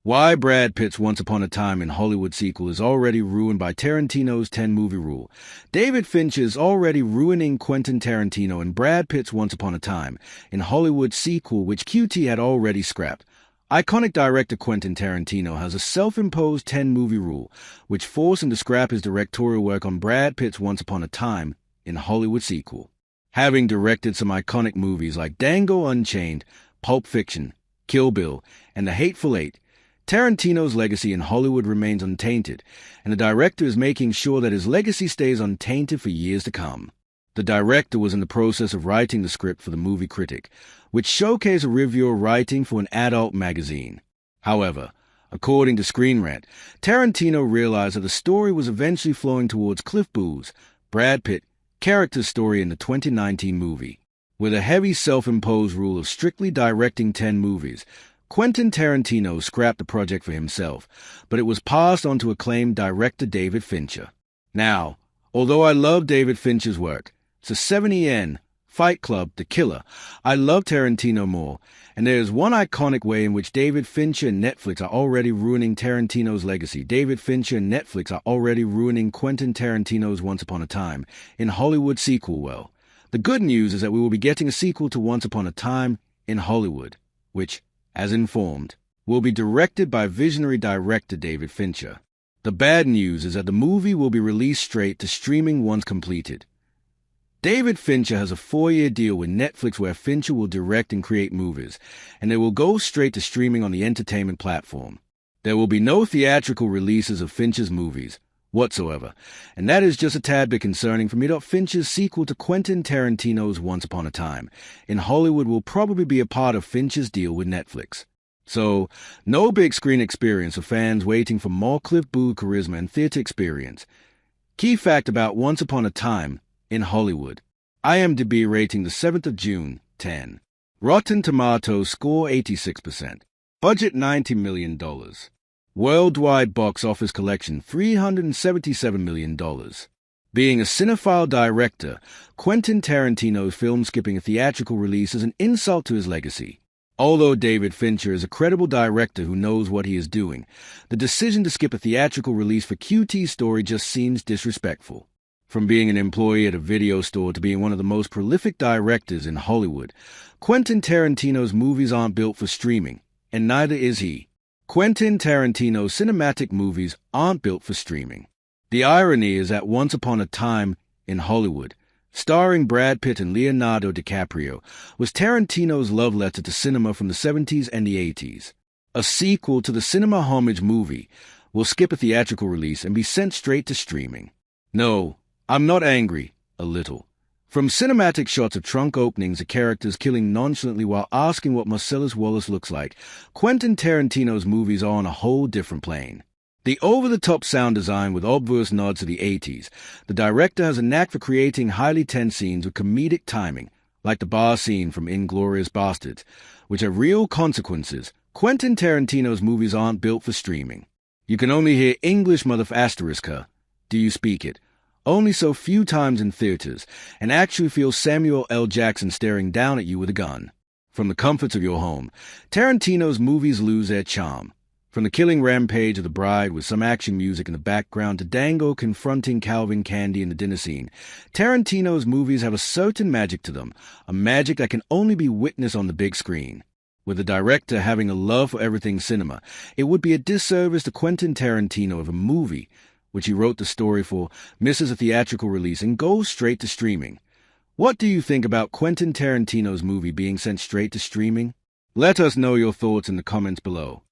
Why Brad Pitt's Once Upon a Time in Hollywood sequel is already ruined by Tarantino's 10-movie rule. David Fincher is already ruining Quentin Tarantino and Brad Pitt's Once Upon a Time in Hollywood sequel, which QT had already scrapped. Iconic director Quentin Tarantino has a self-imposed 10-movie rule, which forced him to scrap his directorial work on Brad Pitt's Once Upon a Time in Hollywood sequel. Having directed some iconic movies like Django Unchained, Pulp Fiction, Kill Bill, and The Hateful Eight, Tarantino's legacy in Hollywood remains untainted, and the director is making sure that his legacy stays untainted for years to come. The director was in the process of writing the script for The Movie Critic, which showcased a reviewer writing for an adult magazine. However, according to Screen Rant, Tarantino realized that the story was eventually flowing towards Cliff Booth's, Brad Pitt, character story in the 2019 movie. With a heavy self-imposed rule of strictly directing 10 movies, Quentin Tarantino scrapped the project for himself, but it was passed on to acclaimed director David Fincher. Now, although I love David Fincher's work, it's a 70N, Fight Club, The Killer, I love Tarantino more, and there is one iconic way in which David Fincher and Netflix are already ruining Tarantino's legacy. David Fincher and Netflix are already ruining Quentin Tarantino's Once Upon a Time in Hollywood sequel. Well, the good news is that we will be getting a sequel to Once Upon a Time in Hollywood, which, as informed, will be directed by visionary director David Fincher. The bad news is that the movie will be released straight to streaming once completed. David Fincher has a 4-year deal with Netflix where Fincher will direct and create movies, and they will go straight to streaming on the entertainment platform. There will be no theatrical releases of Fincher's movies whatsoever, and that is just a tad bit concerning for me. Fincher's sequel to Quentin Tarantino's Once Upon a Time in Hollywood will probably be a part of Fincher's deal with Netflix. So, no big screen experience for fans waiting for more Cliff Booth charisma and theater experience. Key fact about Once Upon a Time in Hollywood. IMDb rating the 7th of June, 10. Rotten Tomatoes score 86%. Budget $90 million. Worldwide box office collection $377 million. Being a cinephile director, Quentin Tarantino's film skipping a theatrical release is an insult to his legacy. Although David Fincher is a credible director who knows what he is doing, the decision to skip a theatrical release for QT's story just seems disrespectful. From being an employee at a video store to being one of the most prolific directors in Hollywood, Quentin Tarantino's movies aren't built for streaming, and neither is he. Quentin Tarantino's cinematic movies aren't built for streaming. The irony is that Once Upon a Time in Hollywood, starring Brad Pitt and Leonardo DiCaprio, was Tarantino's love letter to cinema from the 70s and the 80s. A sequel to the cinema homage movie will skip a theatrical release and be sent straight to streaming. No, I'm not angry, a little. From cinematic shots of trunk openings to characters killing nonchalantly while asking what Marcellus Wallace looks like, Quentin Tarantino's movies are on a whole different plane. The over-the-top sound design with obvious nods to the 80s, the director has a knack for creating highly tense scenes with comedic timing, like the bar scene from Inglourious Basterds, which have real consequences. Quentin Tarantino's movies aren't built for streaming. You can only hear English motherfucker, do you speak it, only so few times in theaters, and actually feel Samuel L. Jackson staring down at you with a gun. From the comforts of your home, Tarantino's movies lose their charm. From the killing rampage of the bride with some action music in the background to Dango confronting Calvin Candy in the dinner scene, Tarantino's movies have a certain magic to them, a magic that can only be witnessed on the big screen. With the director having a love for everything cinema, it would be a disservice to Quentin Tarantino if a movie, which he wrote the story for, misses a theatrical release and goes straight to streaming. What do you think about Quentin Tarantino's movie being sent straight to streaming? Let us know your thoughts in the comments below.